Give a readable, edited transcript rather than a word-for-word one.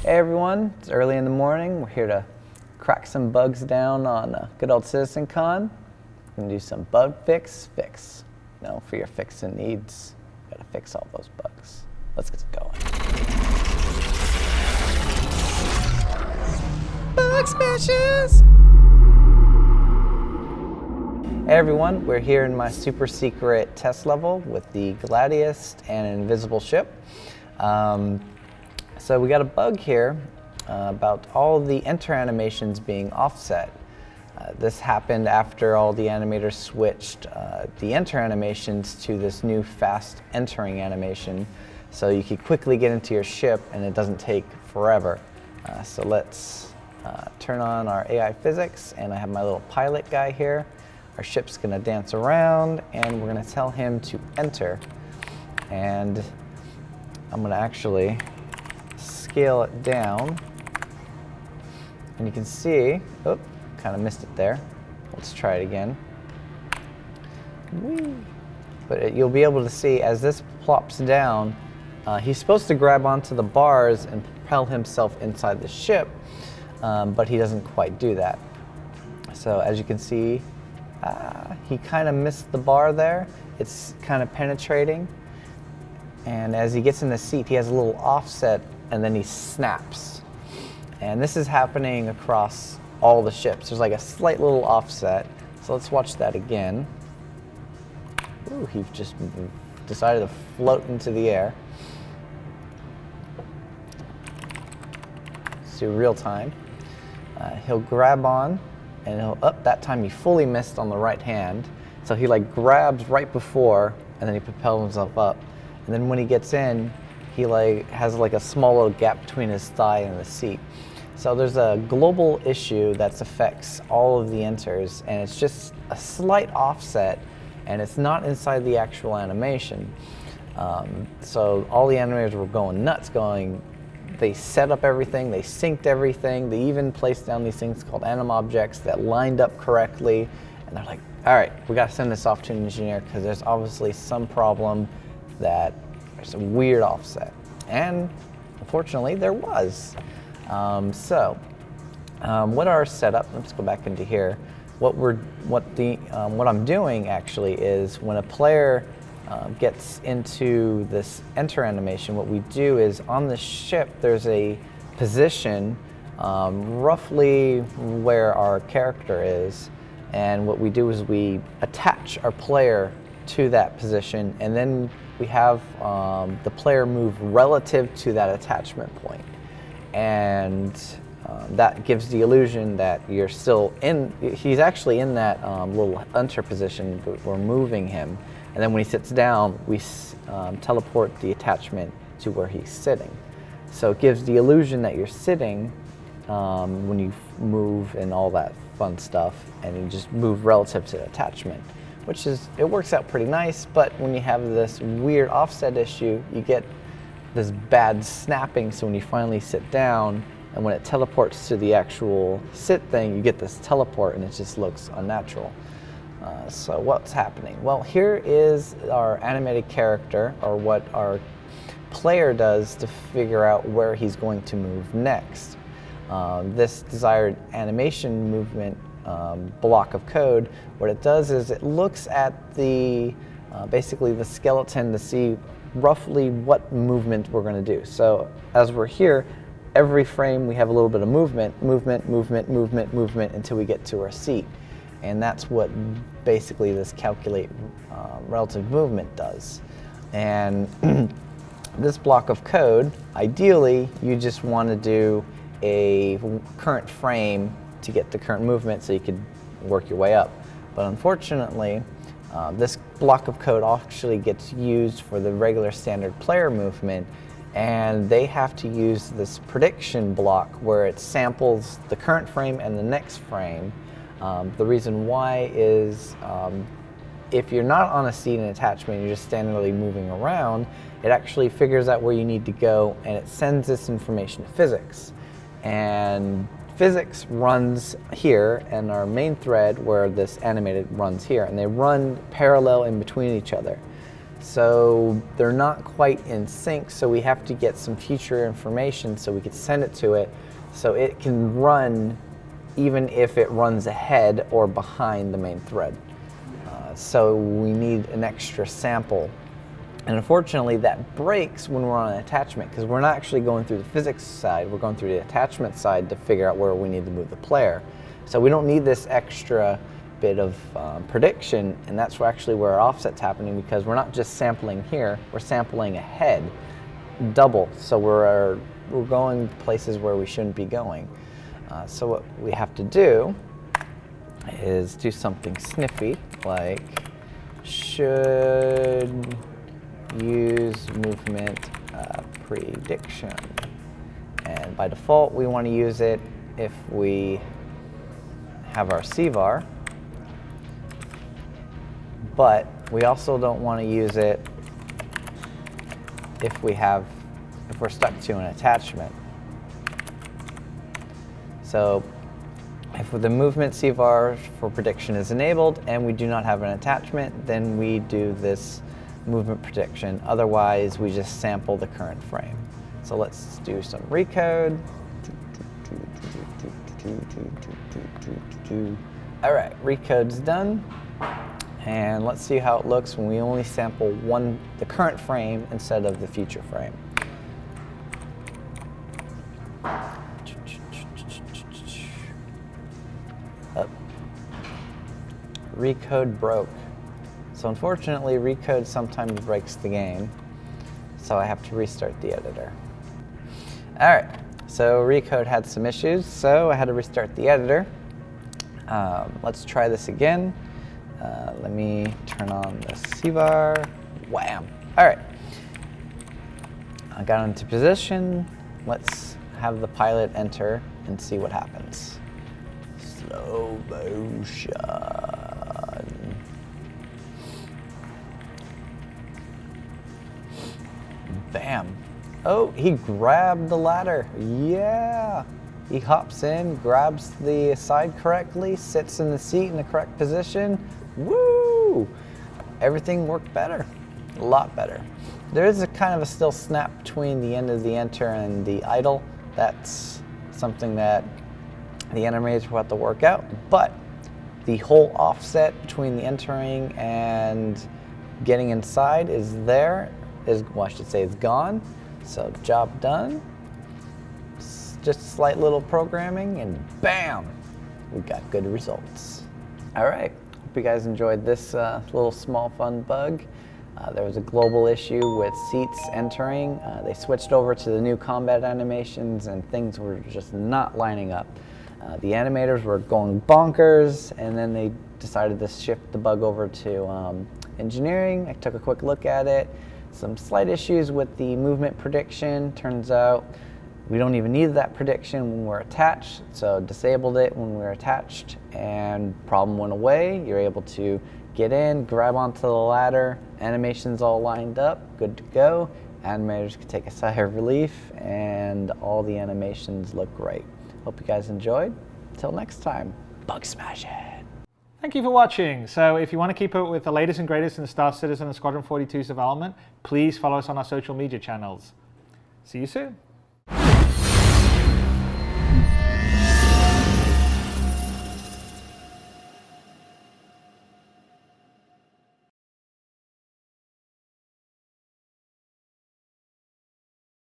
Hey everyone, it's early in the morning. We're here to crack some bugs down on good old CitizenCon. We're gonna do some bug fix. No, for your fixing needs, gotta fix all those bugs. Let's get going. Bugsmashers! Hey everyone, we're here in my super secret test level with the Gladius and an invisible ship. So we got a bug here about all the enter animations being offset. This happened after all the animators switched the enter animations to this new fast entering animation, so you can quickly get into your ship and it doesn't take forever. So let's turn on our AI physics, and I have my little pilot guy here. Our ship's gonna dance around and we're gonna tell him to enter. And I'm gonna actually scale it down, and you can see, oh, kind of missed it there. Let's try it again. Whee. But you'll be able to see as this plops down, he's supposed to grab onto the bars and propel himself inside the ship, but he doesn't quite do that. So as you can see, he kind of missed the bar there. It's kind of penetrating. And as he gets in the seat, he has a little offset, and then he snaps. And this is happening across all the ships. There's like a slight little offset. So let's watch that again. Ooh, he just decided to float into the air. Let's do real time. He'll grab on, and he'll, that time he fully missed on the right hand. So he like grabs right before, and then he propels himself up. And then when he gets in, he like has like a small little gap between his thigh and the seat. So there's a global issue that affects all of the enters, and it's just a slight offset, and it's not inside the actual animation. So all the animators were going nuts, they set up everything, they synced everything, they even placed down these things called anim objects that lined up correctly, and they're like, all right, we gotta send this off to an engineer because there's obviously some problem that there's a weird offset. And unfortunately there was. What our setup, let's go back into here. What I'm doing actually is when a player gets into this enter animation, what we do is on the ship there's a position roughly where our character is, and what we do is we attach our player to that position, and then we have the player move relative to that attachment point. And that gives the illusion that you're still in, he's actually in that little enter position, but we're moving him. And then when he sits down, we teleport the attachment to where he's sitting. So it gives the illusion that you're sitting when you move and all that fun stuff, and you just move relative to the attachment, which is, it works out pretty nice. But when you have this weird offset issue, you get this bad snapping. So when you finally sit down and when it teleports to the actual sit thing, you get this teleport, and it just looks unnatural. So what's happening? Well, here is our animated character, or what our player does to figure out where he's going to move next. This desired animation movement block of code, what it does is it looks at the basically the skeleton to see roughly what movement we're going to do. So as we're here, every frame we have a little bit of movement until we get to our seat. And that's what basically this calculate relative movement does. And this block of code, ideally you just want to do a current frame to get the current movement so you could work your way up. But unfortunately, this block of code actually gets used for the regular standard player movement, and they have to use this prediction block where it samples the current frame and the next frame. The reason why is if you're not on a seat and attachment, you're just standardly moving around, it actually figures out where you need to go, and it sends this information to physics. And physics runs here, and our main thread where this animated runs here, and they run parallel in between each other. So they're not quite in sync, so we have to get some future information so we can send it to it so it can run even if it runs ahead or behind the main thread. So we need an extra sample. And unfortunately that breaks when we're on an attachment because we're not actually going through the physics side, we're going through the attachment side to figure out where we need to move the player. So we don't need this extra bit of prediction, and that's actually where our offset's happening because we're not just sampling here, we're sampling ahead, double. So we're going places where we shouldn't be going. So what we have to do is do something sniffy like should use movement prediction. And by default, we want to use it if we have our CVAR, but we also don't want to use it if we're stuck to an attachment. So if the movement CVAR for prediction is enabled and we do not have an attachment, then we do this movement prediction. Otherwise, we just sample the current frame. So let's do some recode. All right, recode's done. And let's see how it looks when we only sample the current frame instead of the future frame. Oh. Recode broke. So unfortunately, recode sometimes breaks the game. So I have to restart the editor. All right, so recode had some issues, so I had to restart the editor. Let's try this again. Let me turn on the CVAR. Wham! All right. I got into position. Let's have the pilot enter and see what happens. Slow motion. Bam. Oh, he grabbed the ladder. Yeah. He hops in, grabs the side correctly, sits in the seat in the correct position. Woo! Everything worked better, a lot better. There is a kind of a still snap between the end of the enter and the idle. That's something that the animators will have to work out, but the whole offset between the entering and getting inside is there. Well, I should say it's gone. So job done. Just slight little programming and bam, we got good results. All right, hope you guys enjoyed this little small fun bug. There was a global issue with seats entering. They switched over to the new combat animations and things were just not lining up. The animators were going bonkers and then they decided to shift the bug over to engineering. I took a quick look at it. Some slight issues with the movement prediction. Turns out we don't even need that prediction when we're attached, so disabled it when we were attached and problem went away. You're able to get in, grab onto the ladder, animations all lined up, good to go. Animators can take a sigh of relief and all the animations look great. Hope you guys enjoyed. Till next time, Bugsmashers. Thank you for watching. So if you want to keep up with the latest and greatest in the Star Citizen and Squadron 42's development, please follow us on our social media channels. See you soon.